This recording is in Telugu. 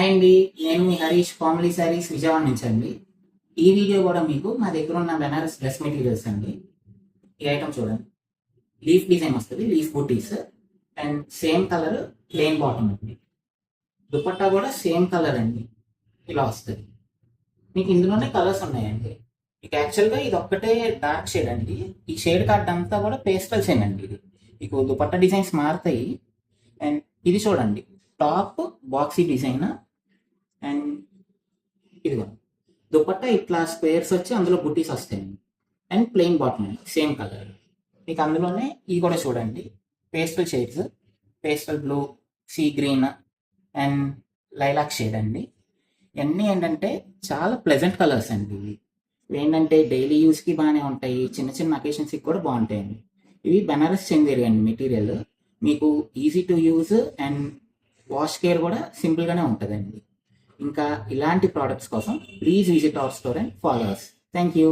హాయ్ అండి, నేను మీ హరీష్ కామెడీ శారీస్ విజయవాడ నుంచి అండి. ఈ వీడియో కూడా మీకు మా దగ్గర ఉన్న బెనారస్ డ్రెస్ మెటీరియల్స్ అండి. ఈ ఐటమ్ చూడండి, లీఫ్ డిజైన్ వస్తుంది, లీఫ్ బూటీస్ and same colour plain bottom అండి. దుపట్టా కూడా సేమ్ కలర్ అండి, ఇలా వస్తుంది. మీకు ఇందులోనే కలర్స్ ఉన్నాయండి. మీకు యాక్చువల్గా ఇది ఒక్కటే డార్క్ షేడ్ అండి. ఈ షేడ్ కార్డ్ అంతా కూడా పేస్టల్ షేడ్ అండి. ఇది మీకు దుపట్టా డిజైన్స్ మారుతాయి. అండ్ ఇది చూడండి, టాప్ బాక్సీ డిజైన్ అండ్ ఇదిగో దుపట్టా ఇట్లా స్క్వేర్స్ వచ్చి అందులో బుట్టీస్ వస్తాయండి. అండ్ ప్లెయిన్ బాటమ్ అండి, సేమ్ కలర్. మీకు అందులోనే ఇవి కూడా చూడండి, pastel shades, pastel blue, sea green and lilac shade అండి. ఇవన్నీ ఏంటంటే చాలా ప్లెజెంట్ కలర్స్ అండి. ఇవి ఏంటంటే డైలీ యూస్కి బాగానే ఉంటాయి, చిన్న చిన్న అకేషన్స్కి కూడా బాగుంటాయండి. ఇవి బెనారస్ చందేరి అండి మెటీరియల్. మీకు easy to use and wash care కూడా సింపుల్గానే ఉంటుందండి. ఇంకా ఇలాంటి ప్రోడక్ట్స్ కోసం please visit our store and follow us. Thank you.